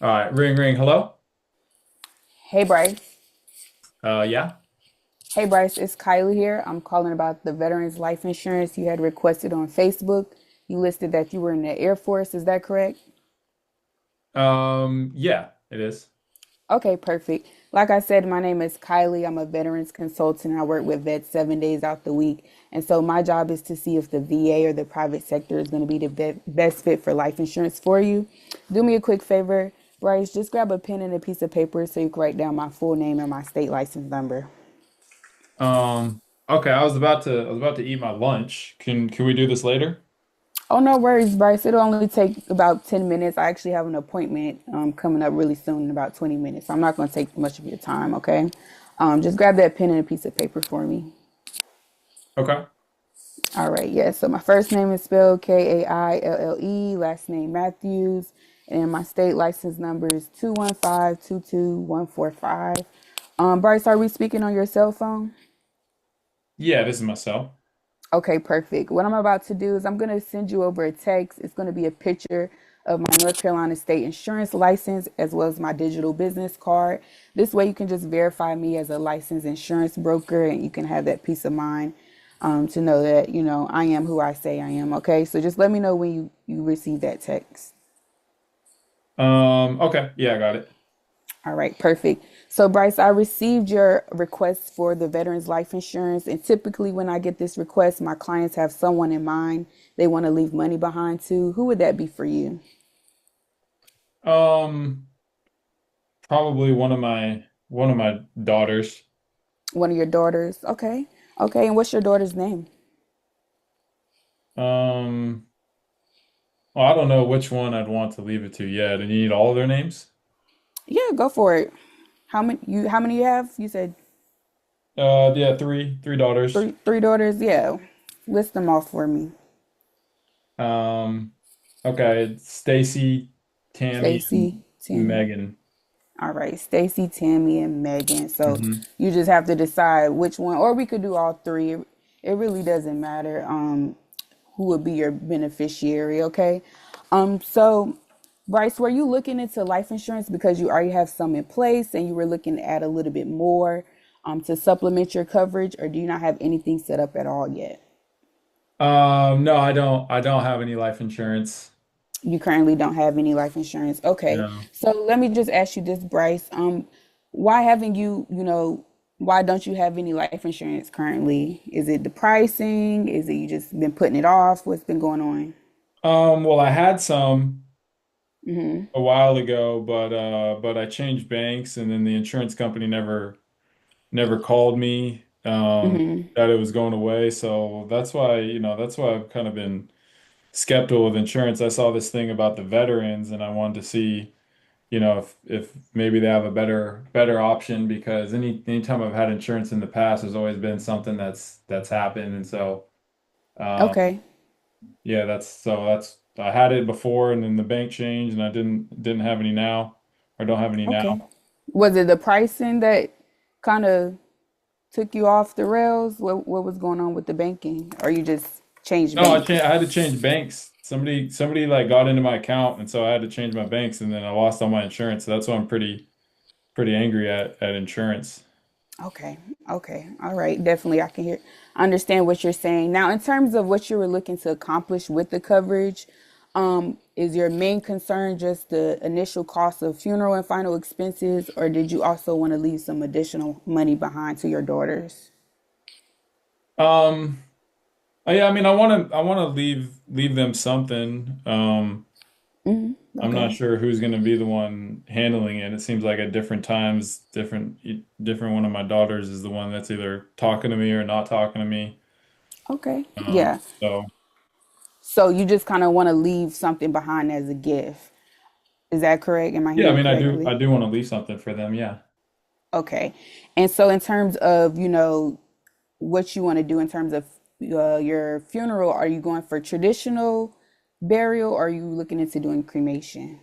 All right, ring ring. Hello. Hey Bryce. Yeah. Hey Bryce, it's Kylie here. I'm calling about the Veterans Life Insurance you had requested on Facebook. You listed that you were in the Air Force, is that correct? Yeah, it is. Okay, perfect. Like I said, my name is Kylie. I'm a veterans consultant. I work with vets 7 days out the week. And so my job is to see if the VA or the private sector is going to be the best fit for life insurance for you. Do me a quick favor, Bryce, just grab a pen and a piece of paper so you can write down my full name and my state license number. Okay, I was about to eat my lunch. Can we do this later? Oh, no worries, Bryce. It'll only take about 10 minutes. I actually have an appointment coming up really soon in about 20 minutes. So I'm not going to take much of your time, okay? Just grab that pen and a piece of paper for me. Okay. All right, yes. So my first name is spelled Kaille, last name Matthews, and my state license number is 215-22145. Bryce, are we speaking on your cell phone? Yeah, this is my cell. Okay, perfect. What I'm about to do is I'm going to send you over a text. It's going to be a picture of my North Carolina state insurance license as well as my digital business card. This way you can just verify me as a licensed insurance broker and you can have that peace of mind to know that, I am who I say I am. Okay, so just let me know when you receive that text. Okay. Yeah, I got it. All right, perfect. So, Bryce, I received your request for the Veterans Life Insurance. And typically, when I get this request, my clients have someone in mind they want to leave money behind to. Who would that be for you? Um, Probably one of my daughters. One of your daughters? Okay. Okay. And what's your daughter's name? Um, well, I don't know which one I'd want to leave it to yet. And you need all of their names? Yeah, go for it. How many you have? You said Yeah, three daughters. three daughters? Yeah. List them off for me. Um, okay, it's Stacy, Tammy, and Stacy, Tammy. Megan. All right, Stacy, Tammy, and Megan. So hmm you just have to decide which one, or we could do all three. It really doesn't matter who would be your beneficiary, okay? So Bryce, were you looking into life insurance because you already have some in place and you were looking to add a little bit more to supplement your coverage, or do you not have anything set up at all yet? No, I don't have any life insurance. You currently don't have any life insurance. Okay. No. So let me just ask you this, Bryce. Why haven't why don't you have any life insurance currently? Is it the pricing? Is it you just been putting it off? What's been going on? Well, I had some Mm-hmm. a while ago, but I changed banks and then the insurance company never called me Mm-hmm. that it was going away. So that's why I've kind of been skeptical with insurance. I saw this thing about the veterans and I wanted to see, if maybe they have a better option because anytime I've had insurance in the past, there's always been something that's happened. And so um Okay. yeah, that's I had it before and then the bank changed and I didn't have any now or don't have any Okay. now. Was it the pricing that kind of took you off the rails? What was going on with the banking? Or you just changed No, banks? I had to change banks. Somebody like got into my account and so I had to change my banks and then I lost all my insurance. So that's why I'm pretty angry at insurance. Okay. Okay. All right. Definitely I can understand what you're saying. Now, in terms of what you were looking to accomplish with the coverage, is your main concern just the initial cost of funeral and final expenses, or did you also want to leave some additional money behind to your daughters? Um yeah, I mean I want to leave them something. I'm not Okay. sure who's going to be the one handling it. It seems like at different times, different one of my daughters is the one that's either talking to me or not talking to me. Okay. Yeah. So So you just kind of want to leave something behind as a gift. Is that correct? Am I yeah, hearing I you mean I correctly? do want to leave something for them. Yeah. Okay. And so in terms of, what you want to do in terms of your funeral, are you going for traditional burial or are you looking into doing cremation?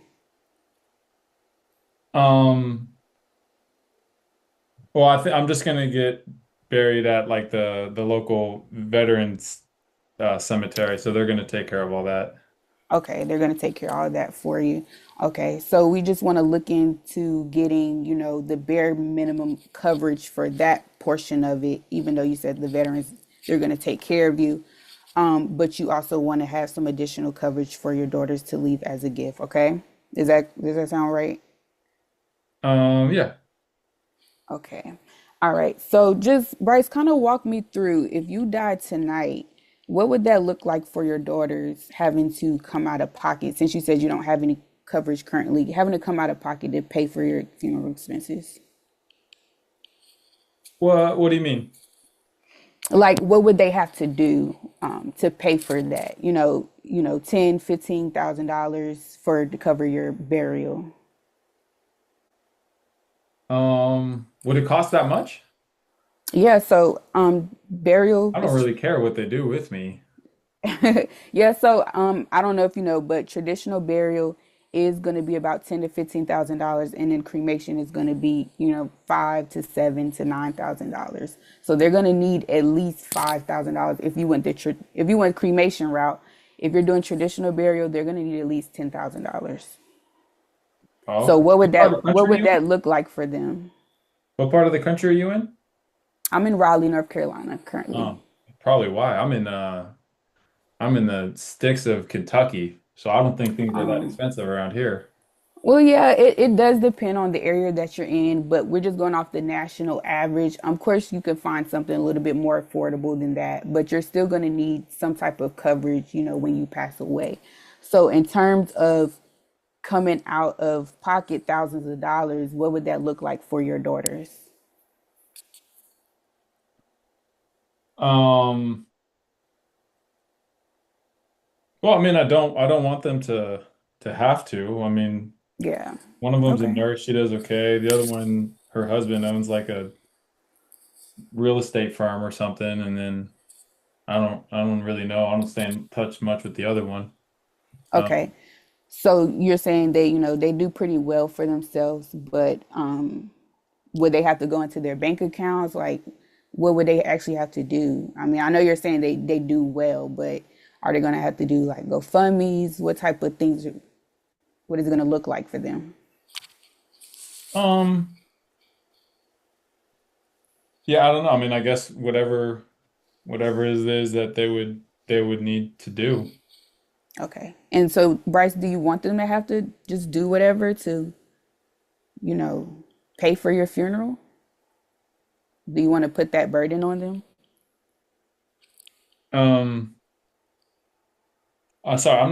Um. Well, I'm just gonna get buried at like the local veterans cemetery, so they're gonna take care of all that. Okay, they're going to take care of all of that for you. Okay, so we just want to look into getting, the bare minimum coverage for that portion of it, even though you said the veterans, they're going to take care of you. But you also want to have some additional coverage for your daughters to leave as a gift, okay? Does that sound right? Yeah. Okay. All right. So just Bryce, kind of walk me through if you died tonight, what would that look like for your daughters having to come out of pocket since you said you don't have any coverage currently, having to come out of pocket to pay for your funeral expenses? What do you mean? Like what would they have to do to pay for that? 10, $15,000 for to cover your burial. Would it cost that much? Yeah, so burial I don't is really care what they do with me. yeah, so I don't know if you know, but traditional burial is going to be about $10,000 to $15,000, and then cremation is going to be, $5,000 to $7,000 to $9,000. So they're going to need at least $5,000 if you went if you went cremation route. If you're doing traditional burial, they're going to need at least $10,000. Oh, So okay. What part of the what country are would you in? that look like for them? What part of the country are you in? I'm in Raleigh, North Carolina currently. Oh, probably why. I'm in the sticks of Kentucky, so I don't think things are that expensive around here. Well, yeah, it does depend on the area that you're in, but we're just going off the national average. Of course, you can find something a little bit more affordable than that, but you're still going to need some type of coverage, when you pass away. So, in terms of coming out of pocket thousands of dollars, what would that look like for your daughters? Um, well, I mean, I don't want them to have to. I mean, Yeah. one of them's a Okay. nurse, she does okay. The other one, her husband owns like a real estate firm or something, and then I don't really know. I don't stay in touch much with the other one. Okay. So you're saying they do pretty well for themselves, but would they have to go into their bank accounts? Like, what would they actually have to do? I mean, I know you're saying they do well, but are they going to have to do like GoFundMe's? What type of things, what is it going to look like for them? Um, yeah, I don't know. I mean, I guess whatever it is that they would need to do. Okay. And so, Bryce, do you want them to have to just do whatever to, you know, pay for your funeral? Do you want to put that burden on them? Um, sorry, I'm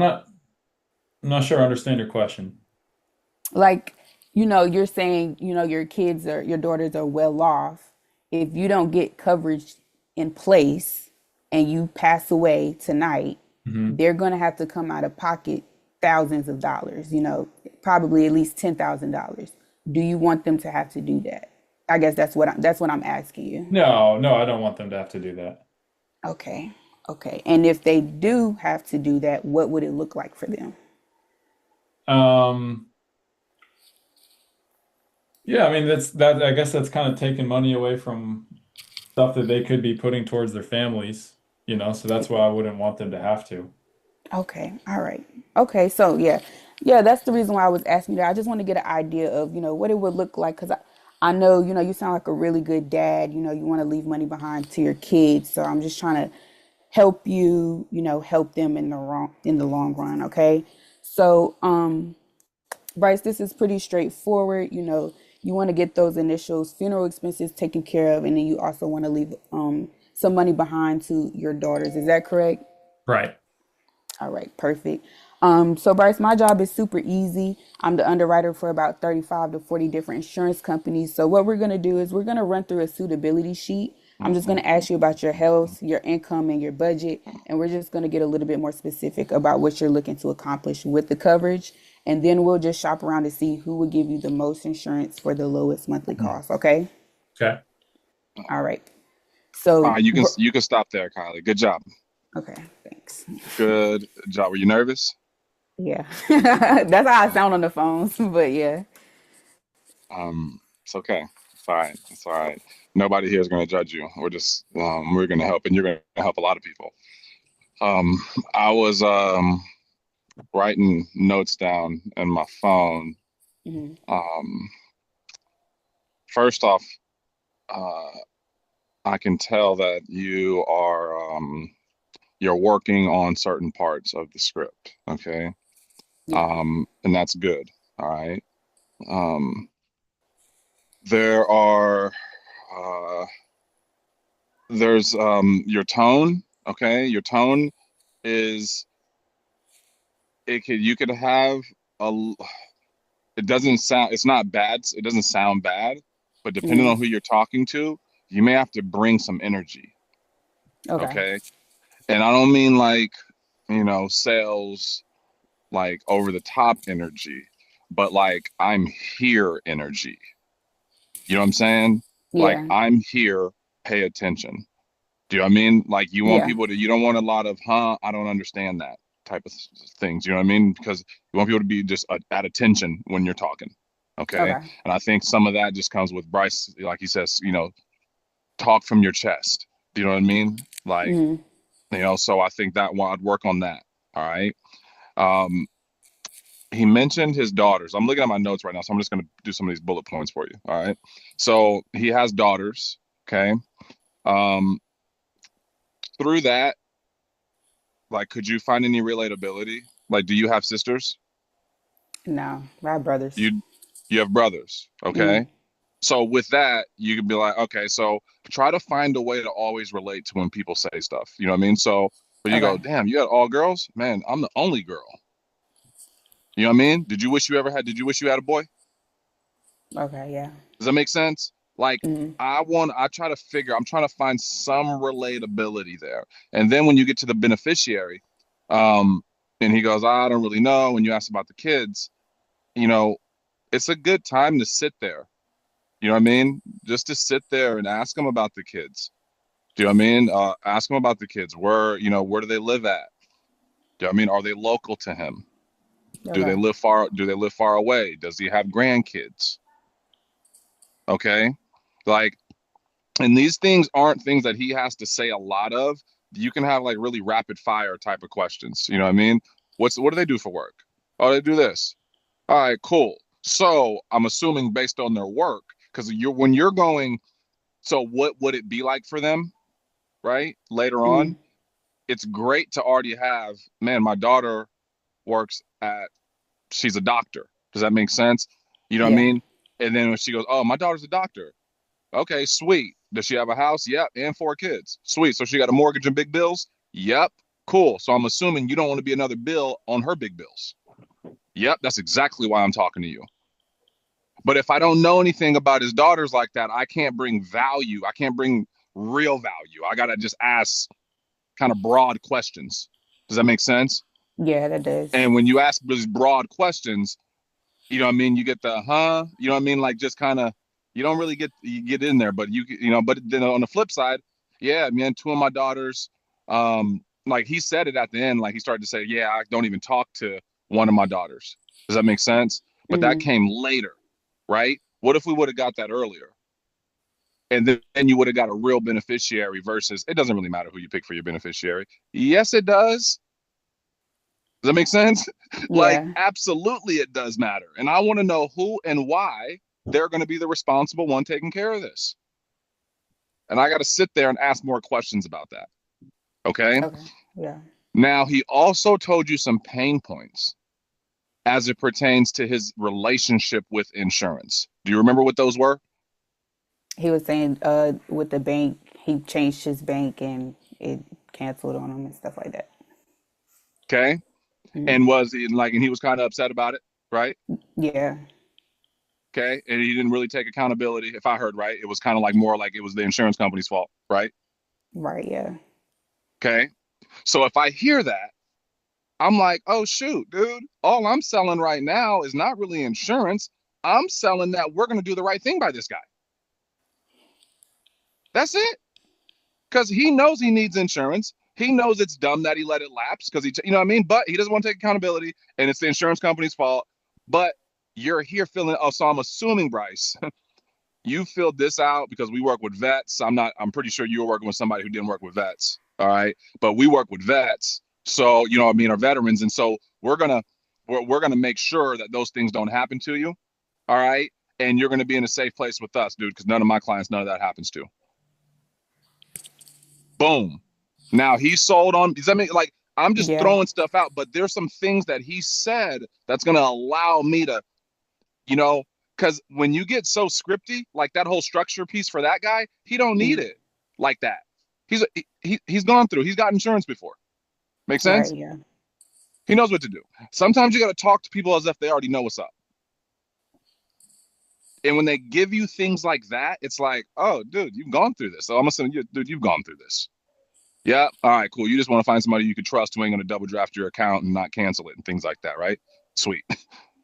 not sure I understand your question. Like, you're saying, your kids or your daughters are well off. If you don't get coverage in place and you pass away tonight, Hmm. they're going to have to come out of pocket thousands of dollars, probably at least $10,000. Do you want them to have to do that? I guess that's what I'm asking you. No, no, I don't want them to have to do that. Okay. Okay. And if they do have to do that, what would it look like for them? Um, yeah, I mean that's that I guess that's kind of taking money away from stuff that they could be putting towards their families, so that's why I wouldn't want them to have to. Okay. All right. Okay. So yeah, yeah, that's the reason why I was asking you that. I just want to get an idea of, what it would look like. Cause I know, you sound like a really good dad. You want to leave money behind to your kids. So I'm just trying to help you, help them in the long run. Okay. So, Bryce, this is pretty straightforward. You want to get those initial funeral expenses taken care of, and then you also want to leave some money behind to your daughters. Is that correct? Right. All right, perfect. So Bryce, my job is super easy. I'm the underwriter for about 35 to 40 different insurance companies. So what we're going to do is we're going to run through a suitability sheet. I'm just going to ask you about your health, your income, and your budget. And we're just going to get a little bit more specific about what you're looking to accomplish with the coverage. And then we'll just shop around to see who would give you the most insurance for the lowest monthly Mhm. cost. Okay. Okay. All right. So, You can stop there, Kylie. Good job. okay, thanks. Good job. Were you nervous? Yeah. That's how I sound on the phones. But yeah. It's okay. It's all right. It's all right. Nobody here is going to judge you. We're going to help, and you're going to help a lot of people. Um, I was writing notes down in my phone. Hmm. Um, First off, uh, I can tell that you're working on certain parts of the script. Okay. Yeah. And that's good. All right. Um, there are uh, there's your tone. Okay, your tone is you could have a it doesn't sound it's not bad. It doesn't sound bad, but depending Hmm. on who you're talking to, you may have to bring some energy. Okay. Okay, and I don't mean like sales like over the top energy, but like I'm here energy. You know what I'm saying? Like Yeah. I'm here, pay attention. Do you know what I mean? Like Yeah. you don't want a lot of, I don't understand that type of things. You know what I mean? Because you want people to be just at attention when you're talking. Okay. Okay. And I think some of that just comes with Bryce, like he says, talk from your chest. Do you know what I mean? Like, Hmm. so I think that one, I'd work on that. All right. Um, he mentioned his daughters. I'm looking at my notes right now, so I'm just going to do some of these bullet points for you. All right. So he has daughters. Okay. Um, Through that, like, could you find any relatability? Like, do you have sisters? No, my brothers. You you have brothers, Hmm. okay? So with that, you could be like, okay, so try to find a way to always relate to when people say stuff. You know what I mean? So when you go, Okay. damn, you had all girls? Man, I'm the only girl. You know what I mean? Did you wish you had a boy? Okay. Yeah. Does that make sense? Like, Hmm. I'm trying to find some relatability there. And then when you get to the beneficiary, um, and he goes, I don't really know. When you ask about the kids, you know, it's a good time to sit there. You know what I mean? Just to sit there and ask them about the kids. Do you know what I mean? Ask them about the kids. Where do they live at? Do you know what I mean? Are they local to him? Okay. Do they live far away? Does he have grandkids? Okay. Like, and these things aren't things that he has to say a lot of. You can have like really rapid fire type of questions. You know what I mean? What do they do for work? Oh, they do this. All right, cool. So I'm assuming based on their work, because when you're going, so what would it be like for them, right? Later Hmm. on, it's great to already have, man, my daughter works at, she's a doctor. Does that make sense? You know what I Yeah. mean? And then when she goes, oh, my daughter's a doctor. Okay, sweet. Does she have a house? Yep, and four kids. Sweet. So she got a mortgage and big bills? Yep. Cool. So I'm assuming you don't want to be another bill on her big bills. Yep, that's exactly why I'm talking to you. But if I don't know anything about his daughters like that, I can't bring value. I can't bring real value. I got to just ask kind of broad questions. Does that make sense? Yeah, that does. And when you ask these broad questions, you know what I mean? You get the you know what I mean? Like just kind of, you don't really you get in there, but but then on the flip side, yeah, man, two of my daughters, like he said it at the end, like he started to say, yeah, I don't even talk to one of my daughters. Does that make sense? But that Hmm. came later, right? What if we would have got that earlier? And then you would have got a real beneficiary versus it doesn't really matter who you pick for your beneficiary. Yes, it does. Does that make sense? Like, Yeah. absolutely, it does matter. And I want to know who and why they're going to be the responsible one taking care of this. And I got to sit there and ask more questions about that. Okay. Okay. Yeah. Now, he also told you some pain points as it pertains to his relationship with insurance. Do you remember what those were? He was saying, with the bank, he changed his bank and it canceled on him and stuff like that. Okay. Hmm. And and he was kind of upset about it, right? Yeah. Okay. And he didn't really take accountability. If I heard right, it was kind of like more like it was the insurance company's fault, right? Right. Yeah. Okay. So if I hear that, I'm like, oh, shoot, dude, all I'm selling right now is not really insurance. I'm selling that we're going to do the right thing by this guy. That's it. Because he knows he needs insurance. He knows it's dumb that he let it lapse because you know what I mean? But he doesn't want to take accountability and it's the insurance company's fault. But you're here feeling, oh, so I'm assuming, Bryce, you filled this out because we work with vets. I'm pretty sure you were working with somebody who didn't work with vets. All right. But we work with vets. So, you know what I mean, our veterans. And so we're gonna we're gonna make sure that those things don't happen to you. All right. And you're gonna be in a safe place with us, dude, because none of my clients, none of that happens to. Boom. Now he's sold on, does that mean like I'm just Yeah. throwing stuff out, but there's some things that he said that's gonna allow me to, you know, because when you get so scripty, like that whole structure piece for that guy, he don't need Mm. it like that. He's gone through, he's got insurance before. Make Right. sense? Yeah. He knows what to do. Sometimes you got to talk to people as if they already know what's up. And when they give you things like that, it's like, oh, dude, you've gone through this. So I'm assuming, dude, you've gone through this. Yeah. All right, cool. You just want to find somebody you could trust who ain't going to double draft your account and not cancel it and things like that, right? Sweet.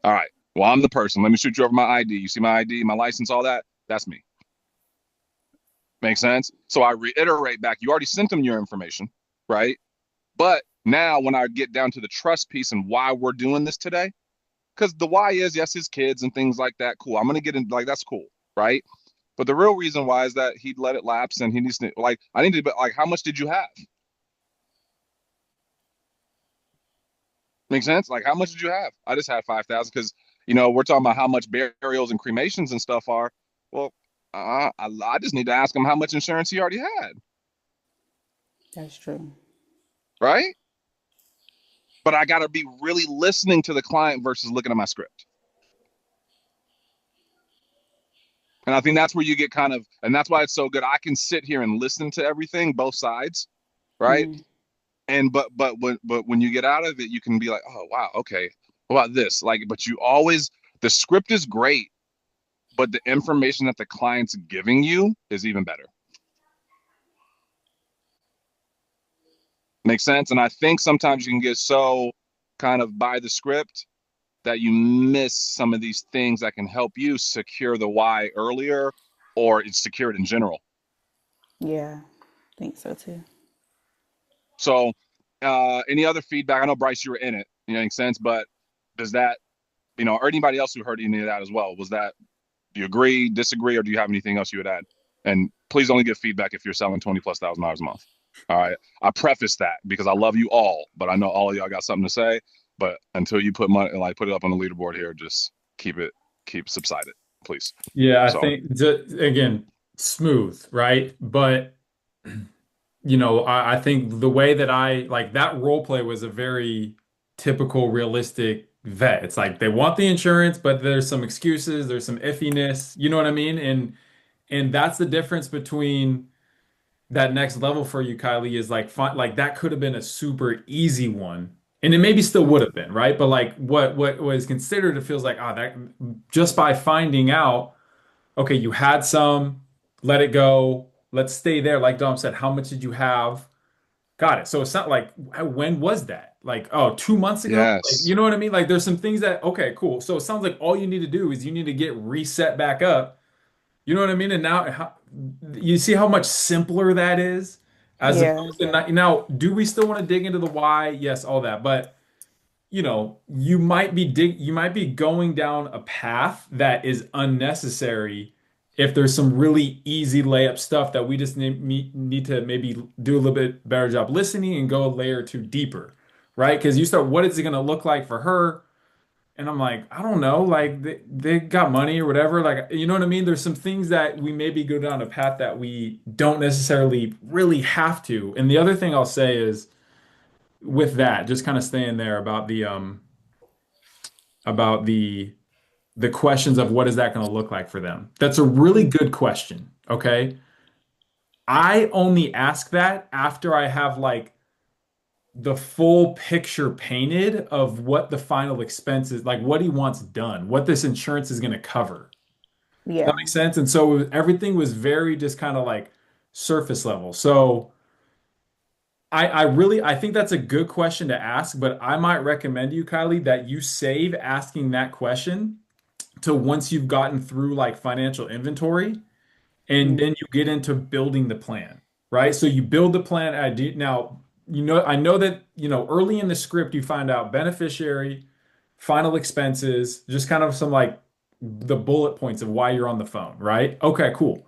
All right. Well, I'm the person. Let me shoot you over my ID. You see my ID, my license, all that? That's me. Makes sense? So I reiterate back, you already sent them your information, right? But now when I get down to the trust piece and why we're doing this today, because the why is, yes, his kids and things like that. Cool. I'm going to get in, like, that's cool, right? But the real reason why is that he let it lapse and he needs to, like, I need to, like, how much did you have? Make sense? Like, how much did you have? I just had 5,000 because, we're talking about how much burials and cremations and stuff are. Well, I just need to ask him how much insurance he already had, That's true. right? But I got to be really listening to the client versus looking at my script. And I think that's where you get kind of, and that's why it's so good. I can sit here and listen to everything, both sides, right? Mm. And but when you get out of it, you can be like, oh wow, okay, what about this? Like, but you always, the script is great, but the information that the client's giving you is even better. Makes sense? And I think sometimes you can get so kind of by the script that you miss some of these things that can help you secure the why earlier or it's secured in general. Yeah. Think so too. So, any other feedback? I know Bryce, you were in it. Makes sense. But does that, or anybody else who heard any of that as well? Was that, do you agree, disagree, or do you have anything else you would add? And please only give feedback if you're selling 20 plus $1,000 a month. All right. I preface that because I love you all, but I know all of y'all got something to say. But until you put money, like put it up on the leaderboard here, just keep subsided, please. Yeah, I So think again, smooth, right? But I think the way that I like that role play was a very typical, realistic vet. It's like they want the insurance, but there's some excuses, there's some iffiness, you know what I mean? And that's the difference between that next level for you, Kylie, is like like that could have been a super easy one. And it maybe still would have been, right? But like what was considered, it feels like, that just by finding out, okay, you had some, let it go, let's stay there. Like Dom said, how much did you have? Got it. So it's not like when was that? Like, oh, 2 months ago? Like, yes, you know what I mean? Like there's some things that, okay, cool. So it sounds like all you need to do is you need to get reset back up. You know what I mean? And now you see how much simpler that is as Yeah. opposed to now, do we still want to dig into the why? Yes, all that. But you might be going down a path that is unnecessary if there's some really easy layup stuff that we just need to maybe do a little bit better job listening and go a layer two deeper, right? Because you start, what is it going to look like for her? And I'm like, I don't know, like they got money or whatever. Like, you know what I mean? There's some things that we maybe go down a path that we don't necessarily really have to. And the other thing I'll say is with that, just kind of staying there about the questions of what is that going to look like for them. That's a really good question. Okay. I only ask that after I have like the full picture painted of what the final expense is, like what he wants done, what this insurance is going to cover. That Yeah. makes sense. And so everything was very just kind of like surface level. So I think that's a good question to ask, but I might recommend you, Kylie, that you save asking that question to once you've gotten through like financial inventory and Mm. then you get into building the plan, right? So you build the plan idea. Now, I know that, early in the script you find out beneficiary, final expenses, just kind of some like the bullet points of why you're on the phone, right? Okay, cool.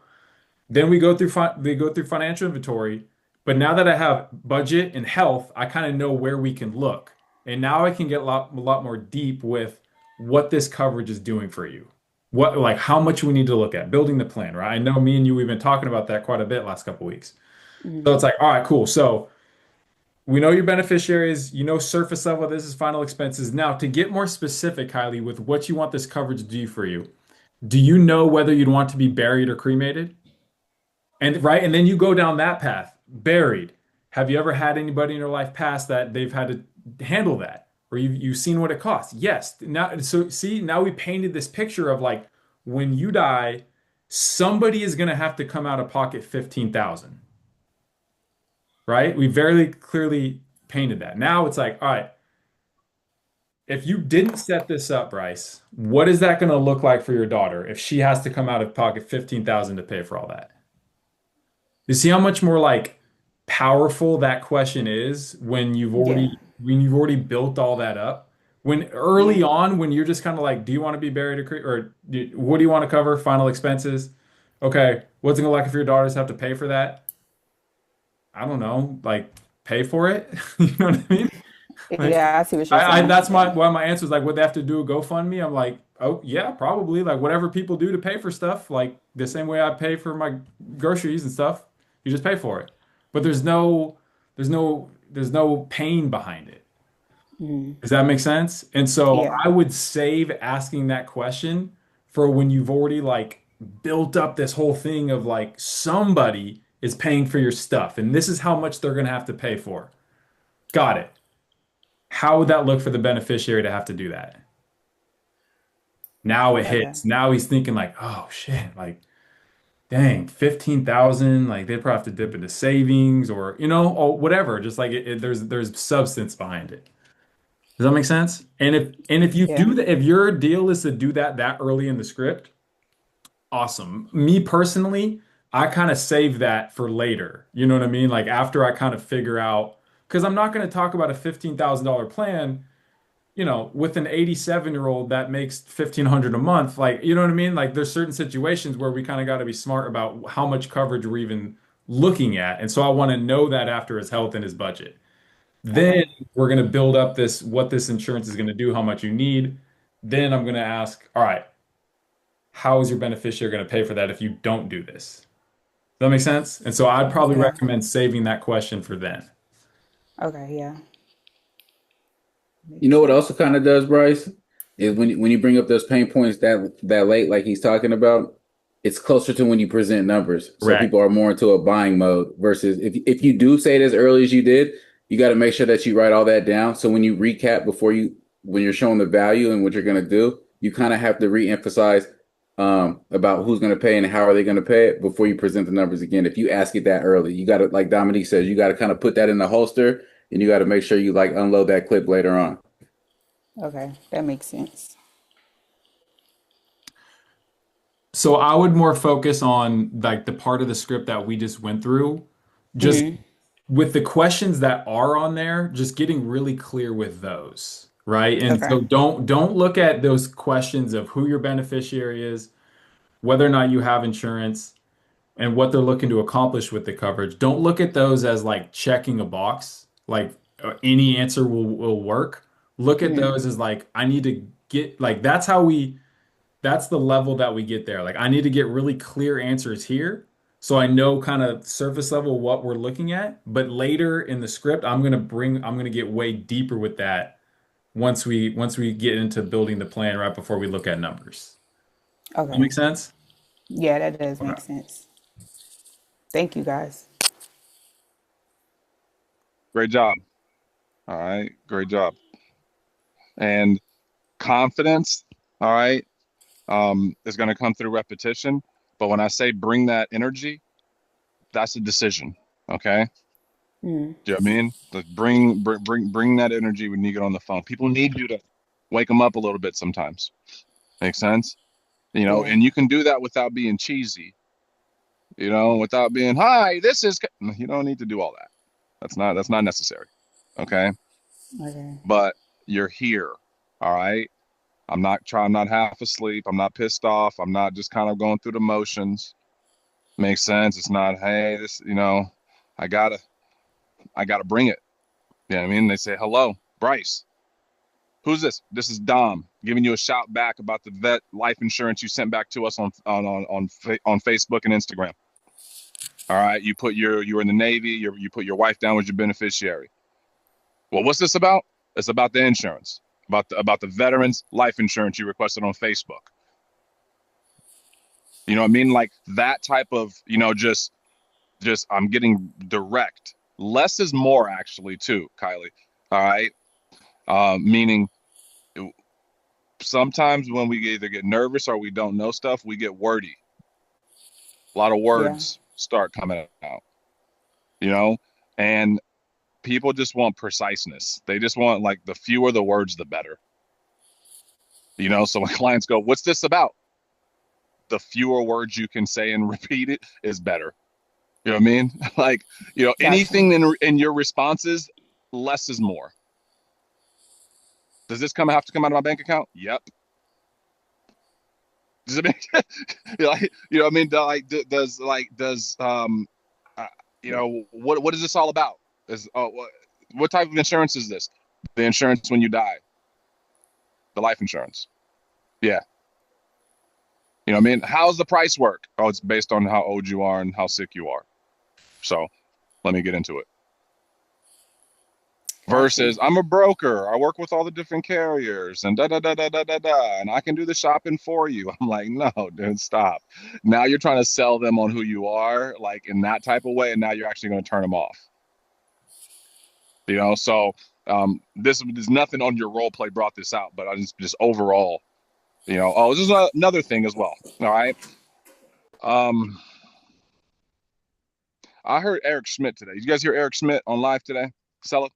Then we go through financial inventory, but now that I have budget and health, I kind of know where we can look. And now I can get a lot more deep with what this coverage is doing for you. What, like how much we need to look at, building the plan, right? I know me and you, we've been talking about that quite a bit last couple of weeks. So Mhm. it's like, all right, cool. So we know your beneficiaries, you know, surface level, this is final expenses. Now, to get more specific, Kylie, with what you want this coverage to do for you, do you know whether you'd want to be buried or cremated? And right, and then you go down that path, buried. Have you ever had anybody in your life pass that they've had to handle that? Or you've seen what it costs? Yes. Now, so see, now we painted this picture of like when you die, somebody is gonna have to come out of pocket 15,000, right? We very clearly painted that. Now it's like, all right, if you didn't set this up, Bryce, what is that gonna look like for your daughter if she has to come out of pocket 15,000 to pay for all that? You see how much more like powerful that question is Yeah. when you've already built all that up. When early Yeah. on, when you're just kind of like, do you want to be buried what do you want to cover? Final expenses. Okay, what's it gonna like if your daughters have to pay for that? I don't know, like pay for it. You know what I mean? Like, Yeah, I see what you're I saying. that's my Yeah. why my answer is like, would they have to do a GoFundMe? I'm like, oh yeah, probably. Like whatever people do to pay for stuff, like the same way I pay for my groceries and stuff, you just pay for it. But there's no pain behind it. Mhm. Does that make sense? And so Yeah. I would save asking that question for when you've already like built up this whole thing of like somebody is paying for your stuff, and this is how much they're gonna have to pay for. Got it. How would that look for the beneficiary to have to do that? Now it Okay. hits. Now he's thinking like, oh shit, like dang, 15,000, like they'd probably have to dip into savings or or whatever. Just like there's substance behind it. Does that make sense? And if you Yeah. do that, if your deal is to do that early in the script, awesome. Me personally, I kind of save that for later. You know what I mean? Like after I kind of figure out, because I'm not going to talk about a $15,000 plan with an 87-year-old that makes 1,500 a month, like, you know what I mean? Like there's certain situations where we kind of got to be smart about how much coverage we're even looking at. And so I want to know that after his health and his budget. Then Okay. we're going to build up what this insurance is going to do, how much you need. Then I'm going to ask, all right, how is your beneficiary going to pay for that if you don't do this? Does that make sense? And so I'd probably Yeah. recommend saving that question for then. Okay. Yeah. You Makes know what sense. also kind of does, Bryce, is when you bring up those pain points that late, like he's talking about, it's closer to when you present numbers, so Correct. people are more into a buying mode. Versus if you do say it as early as you did, you got to make sure that you write all that down. So when you recap before when you're showing the value and what you're going to do, you kind of have to reemphasize about who's going to pay and how are they going to pay it before you present the numbers again. If you ask it that early, you got to, like Dominique says, you got to kind of put that in the holster and you got to make sure you like unload that clip later on. Okay. That makes sense. So I would more focus on like the part of the script that we just went through, just Hmm. with the questions that are on there, just getting really clear with those, right? And Okay. so don't look at those questions of who your beneficiary is, whether or not you have insurance, and what they're looking to accomplish with the coverage. Don't look at those as like checking a box, like any answer will work. Look at Hmm. those as like I need to get like that's the level that we get there. Like I need to get really clear answers here so I know kind of surface level what we're looking at. But later in the script, I'm gonna get way deeper with that once we get into building the plan right before we look at numbers. That Okay. make sense? Yeah, that does Okay. make sense. Thank you guys. Great job. All right. Great job. And confidence, all right, is going to come through repetition. But when I say bring that energy, that's a decision. Okay. Mm. Do you know what I mean? Like bring that energy when you get on the phone. People need you to wake them up a little bit sometimes. Make sense? Yeah. And you can do that without being cheesy, without being, hi, this is, you don't need to do all that. That's not necessary. Okay. Okay. But you're here. All right. I'm not half asleep. I'm not pissed off. I'm not just kind of going through the motions. Makes sense. It's not, hey, I gotta, I gotta bring it. You know what I mean? They say, hello, Bryce. Who's this? This is Dom giving you a shout back about the vet life insurance you sent back to us on Facebook and Instagram. All right, you were in the Navy. You put your wife down as your beneficiary. Well, what's this about? It's about the insurance, about the veterans life insurance you requested on Facebook. You know what I mean? Like that type of, just I'm getting direct. Less is more, actually, too, Kylie. All right, meaning sometimes when we either get nervous or we don't know stuff, we get wordy. A lot of Yeah, words start coming out, you know, and people just want preciseness. They just want like the fewer the words, the better. So when clients go, "What's this about?" The fewer words you can say and repeat it is better. You know what I mean? Like, gotcha. anything in your responses, less is more. Does this have to come out of my bank account? Yep. Does it make like, what I mean? Uh, what is this all about? What type of insurance is this? The insurance when you die, the life insurance. Yeah. You know what I mean? How's the price work? Oh, it's based on how old you are and how sick you are. So let me get into it. Gotcha. Versus, I'm a broker. I work with all the different carriers and da da da da da da da, and I can do the shopping for you. I'm like, no, dude, stop. Now you're trying to sell them on who you are, like in that type of way, and now you're actually going to turn them off. So this there's nothing on your role play brought this out, but I just overall, oh, this is another thing as well. All right. Um, I heard Eric Schmidt today. Did you guys hear Eric Schmidt on live today? Sell it.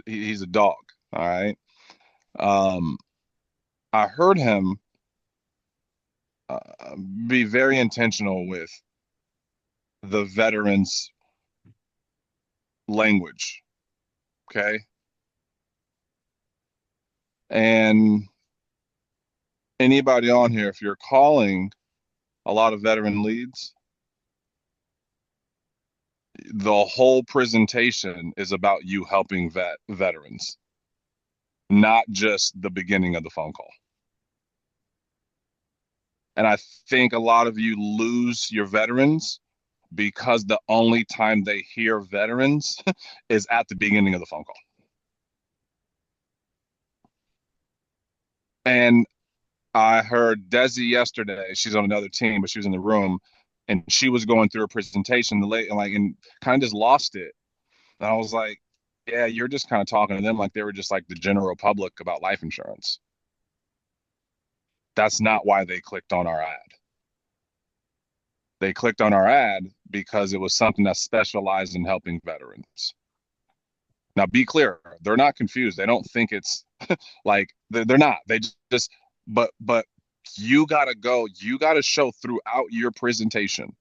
He's a dog. All right. Um, I heard him be very intentional with the veterans language. Okay. And anybody on here, if you're calling a lot of veteran leads, the whole presentation is about you helping veterans, not just the beginning of the phone call. And I think a lot of you lose your veterans because the only time they hear veterans is at the beginning of the phone call. And I heard Desi yesterday. She's on another team, but she was in the room, and she was going through a presentation. And kind of just lost it. And I was like, "Yeah, you're just kind of talking to them like they were just like the general public about life insurance. That's not why they clicked on our ad. They clicked on our ad because it was something that specialized in helping veterans. Now, be clear, they're not confused. They don't think it's like they're not. They just, but you gotta show throughout your presentation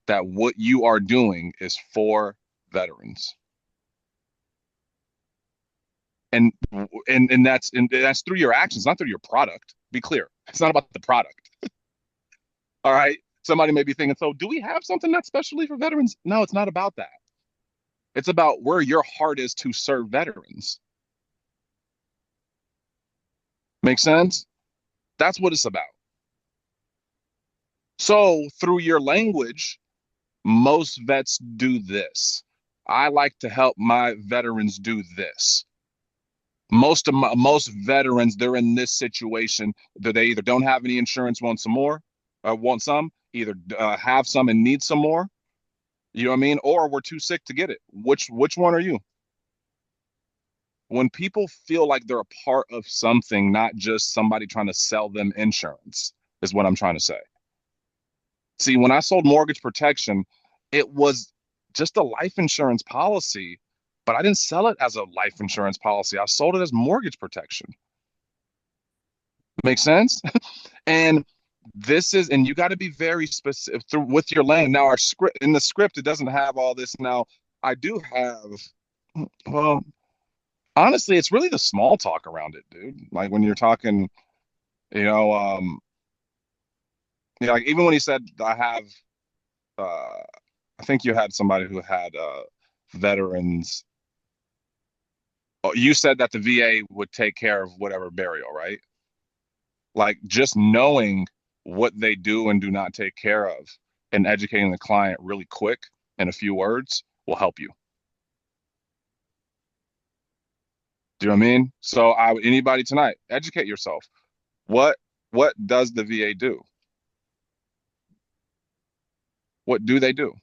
that what you are doing is for veterans. And that's through your actions, not through your product. Be clear. It's not about the product. All right. Somebody may be thinking, so do we have something that's specially for veterans? No, it's not about that. It's about where your heart is to serve veterans. Make sense? That's what it's about. So through your language, most vets do this. I like to help my veterans do this. Most veterans, they're in this situation that they either don't have any insurance, want some more, or want some, either have some and need some more. You know what I mean? Or we're too sick to get it. Which one are you? When people feel like they're a part of something, not just somebody trying to sell them insurance, is what I'm trying to say. See, when I sold mortgage protection, it was just a life insurance policy, but I didn't sell it as a life insurance policy. I sold it as mortgage protection. Make sense? And and you got to be very specific with your lane. Now, our script in the script, it doesn't have all this. Now, I do have, well, honestly, it's really the small talk around it, dude. Like when you're talking, you know, like even when he said, I have, I think you had somebody who had veterans. Oh, you said that the VA would take care of whatever burial, right? Like just knowing what they do and do not take care of and educating the client really quick in a few words will help you. Do you know what I mean? So anybody tonight, educate yourself. What what does the VA do? What do they do?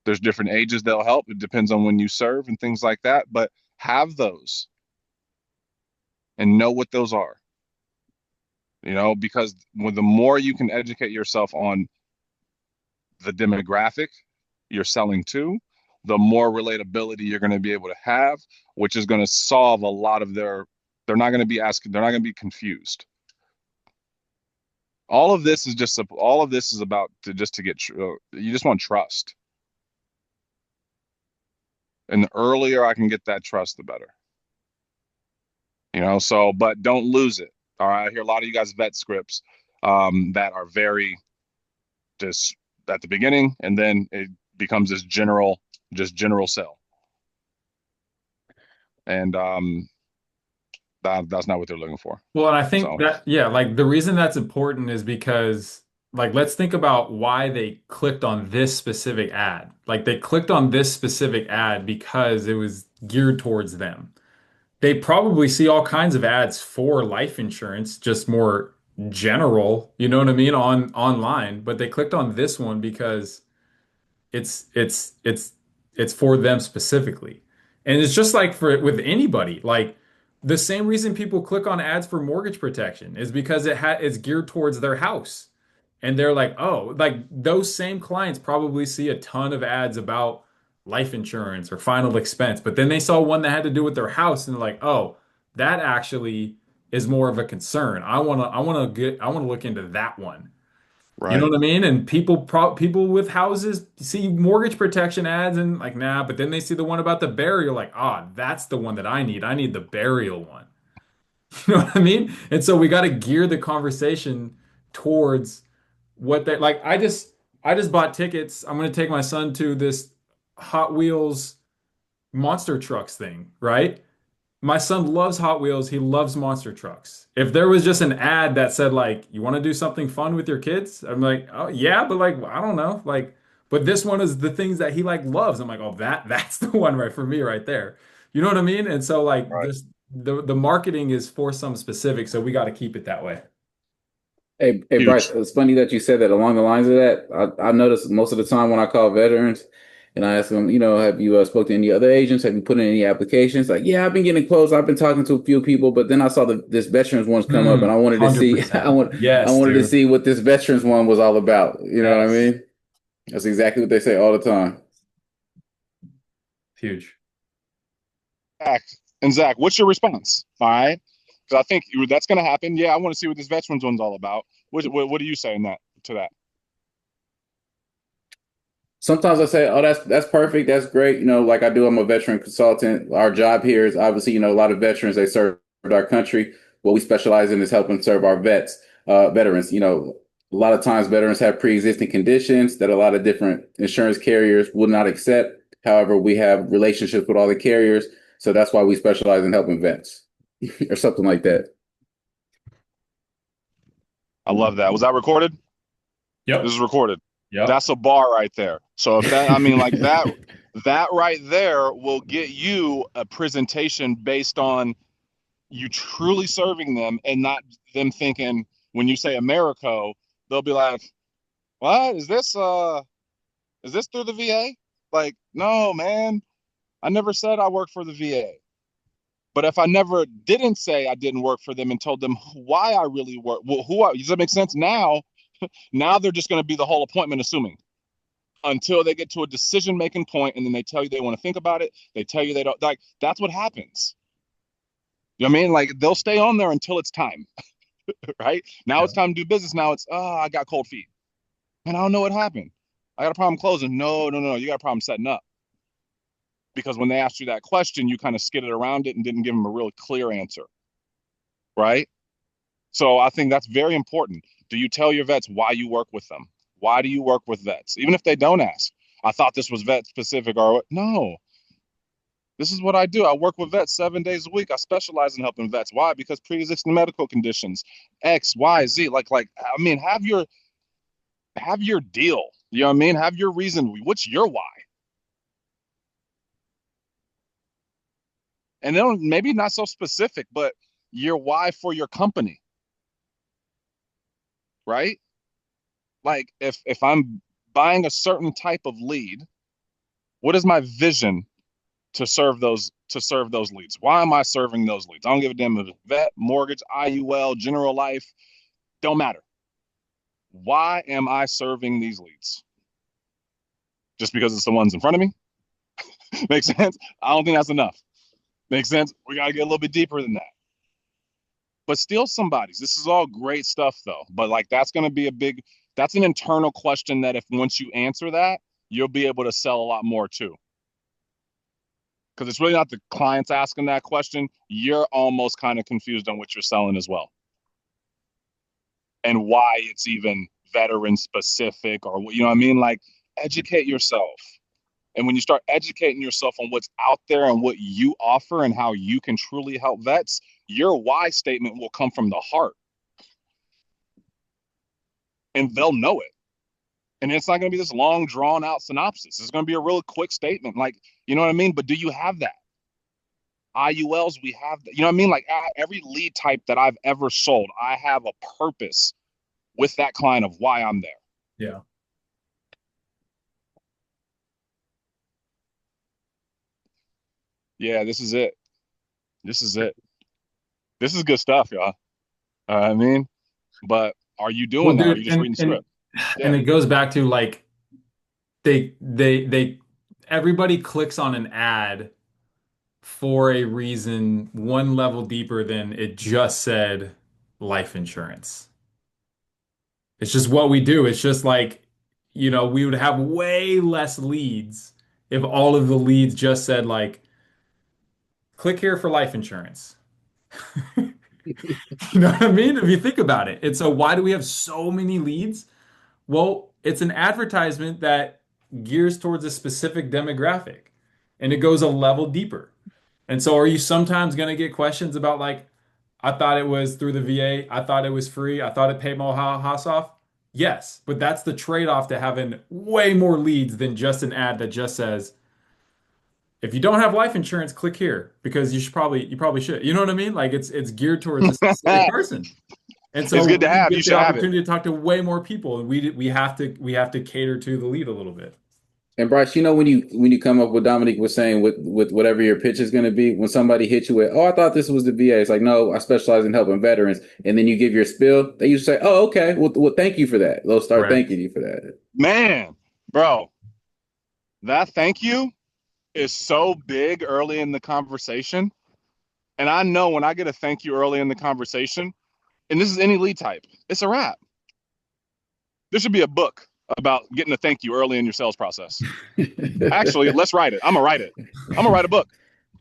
There's different ages they'll help. It depends on when you serve and things like that, but have those and know what those are. Because the more you can educate yourself on the demographic you're selling to, the more relatability you're going to be able to have, which is going to solve a lot of they're not going to be asking, they're not going to be confused. All of this is about just to get, you just want trust. And the earlier I can get that trust, the better. But don't lose it. All right. I hear a lot of you guys vet scripts that are very just at the beginning, and then it becomes this general sell. And that's not what they're looking for. Well, and I think So that, yeah, like the reason that's important is because, like, let's think about why they clicked on this specific ad. Like, they clicked on this specific ad because it was geared towards them. They probably see all kinds of ads for life insurance, just more general, you know what I mean, online, but they clicked on this one because it's for them specifically. And it's just like for with anybody, like the same reason people click on ads for mortgage protection is because it's geared towards their house. And they're like, oh, like those same clients probably see a ton of ads about life insurance or final expense, but then they saw one that had to do with their house and they're like, oh, that actually is more of a concern. I want to look into that one. You know right. what I mean? And people with houses see mortgage protection ads and like, nah, but then they see the one about the burial, like, ah, that's the one that I need. I need the burial one. You know what I mean? And so we got to gear the conversation towards what they like. I just bought tickets. I'm going to take my son to this Hot Wheels monster trucks thing, right? My son loves Hot Wheels. He loves monster trucks. If there was just an ad that said like, you want to do something fun with your kids? I'm like, oh yeah, but like, I don't know. Like, but this one is the things that he like loves. I'm like, oh, that's the one right for me right there. You know what I mean? And so like Right. the marketing is for some specific, so we got to keep it that way. Hey, Bryce, Huge. it's funny that you said that. Along the lines of that, I noticed most of the time when I call veterans and I ask them, have you spoke to any other agents? Have you put in any applications? Like, yeah, I've been getting close. I've been talking to a few people, but then I saw this veterans ones come up, and I wanted to see, 100%. I Yes, wanted to dude. see what this veterans one was all about. You know what I Yes. mean? That's exactly what they say all the time. Huge. Zach, and Zach, what's your response? All right. Because I think that's going to happen. Yeah, I want to see what this veterans one's all about. What do you say in that to that? Sometimes I say, "Oh, that's perfect. That's great." Like I do, I'm a veteran consultant. Our job here is obviously, a lot of veterans they served our country. What we specialize in is helping serve our veterans. A lot of times veterans have pre-existing conditions that a lot of different insurance carriers will not accept. However, we have relationships with all the carriers, so that's why we specialize in helping vets or something like that. I love that. Was that recorded? This Yep. is recorded. Yep. That's a bar right there. So if that, I mean, like that right there will get you a presentation based on you truly serving them and not them thinking when you say Americo, they'll be like, what is this through the VA? Like, no, man, I never said I work for the VA. But if I never didn't say I didn't work for them and told them why I really work, well, does that make sense? Now they're just going to be the whole appointment assuming until they get to a decision making point and then they tell you they want to think about it. They tell you they don't like, that's what happens. You know what I mean? Like they'll stay on there until it's time, right? Now it's Yep. time to do business. Now it's, I got cold feet and I don't know what happened. I got a problem closing. No, no, no. You got a problem setting up because when they asked you that question, you kind of skidded around it and didn't give them a real clear answer, right? So I think that's very important. Do you tell your vets why you work with them? Why do you work with vets? Even if they don't ask. I thought this was vet specific or no. This is what I do. I work with vets 7 days a week. I specialize in helping vets. Why? Because pre-existing medical conditions, X, Y, Z. I mean, have your deal. You know what I mean? Have your reason. What's your why? And then maybe not so specific, but your why for your company, right? Like if I'm buying a certain type of lead, what is my vision to serve those leads? Why am I serving those leads? I don't give a damn if it's vet, mortgage, IUL, general life, don't matter. Why am I serving these leads? Just because it's the ones in front of me? Makes sense? I don't think that's enough. Makes sense? We got to get a little bit deeper than that. But still somebody's. This is all great stuff though. But like that's going to be that's an internal question that if once you answer that, you'll be able to sell a lot more too. Because it's really not the clients asking that question. You're almost kind of confused on what you're selling as well. And why it's even veteran specific or, you know what I mean? Like educate yourself. And when you start educating yourself on what's out there and what you offer and how you can truly help vets, your why statement will come from the heart. And they'll know it. And it's not going to be this long, drawn out synopsis. It's going to be a really quick statement. Like, you know what I mean? But do you have that? IULs, we have that. You know what I mean? Like every lead type that I've ever sold, I have a purpose with that client of why I'm there. Yeah. Yeah, this is it. This is it. This is good stuff, y'all. I mean, but are you Well, doing that? Or are you dude, just reading the script? and Yeah. it goes back to like they everybody clicks on an ad for a reason one level deeper than it just said life insurance. It's just what we do. It's just like, we would have way less leads if all of the leads just said like, click here for life insurance. You know what I mean? If you think about it. And so why do we have so many leads? Well, it's an advertisement that gears towards a specific demographic and it goes a level deeper. And so are you sometimes going to get questions about like, I thought it was through the VA. I thought it was free. I thought it paid my house off. Yes, but that's the trade-off to having way more leads than just an ad that just says, if you don't have life insurance, click here because you probably should. You know what I mean? Like it's geared towards a specific person. And It's so good to we have. You get the should have it. opportunity to talk to way more people, and we have to cater to the lead a little bit. And Bryce, when you come up with Dominique was saying with whatever your pitch is going to be, when somebody hits you with, oh, I thought this was the VA. It's like, no, I specialize in helping veterans. And then you give your spiel, they usually say, oh, okay, well, thank you for that. They'll start Correct. thanking you for that. Man, bro, that thank you is so big early in the conversation. And I know when I get a thank you early in the conversation, and this is any lead type, it's a wrap. There should be a book about getting a thank you early in your sales process. Actually, let's write it. I'm gonna write it. I'm gonna write a book.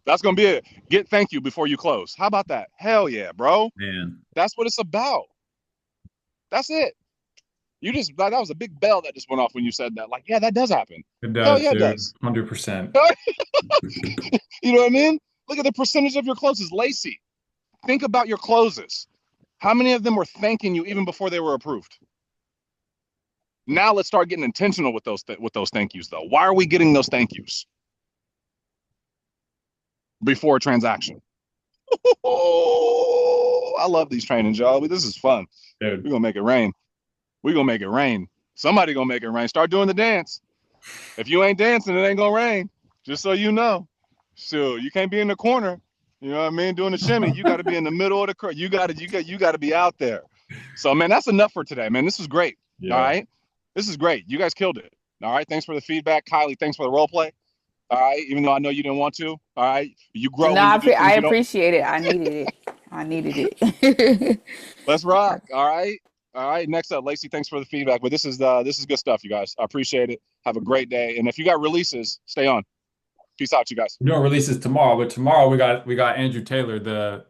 That's gonna be it. Get thank you before you close. How about that? Hell yeah, bro. Man, That's what it's about. That's it. That was a big bell that just went off when you said that. Like, yeah, that does happen. it Hell does, yeah, it dude. does. 100%. You know what I mean? Look at the percentage of your closes. Lacey, think about your closes. How many of them were thanking you even before they were approved? Now let's start getting intentional with those thank yous though. Why are we getting those thank yous before a transaction? Oh, I love these trainings, y'all. This is fun. Dude. We're gonna make it rain. We're gonna make it rain. Somebody gonna make it rain. Start doing the dance. If you ain't dancing, it ain't gonna rain. Just so you know. So you can't be in the corner. You know what I mean? Doing the shimmy. You got to be in the middle of the crowd. You got to be out there. So man, that's enough for today, man. This was great. Yeah. All right. This is great. You guys killed it. All right. Thanks for the feedback, Kylie. Thanks for the role play. All right. Even though I know you didn't want to. All right. You grow. No, When you do I things you don't. appreciate it. I needed it. I needed it. Let's rock. All right. All right. Next up, Lacey. Thanks for the feedback. But this is good stuff, you guys. I appreciate it. Have a great day. And if you got releases, stay on. Peace out, you guys. We're doing releases tomorrow, but tomorrow we got Andrew Taylor, the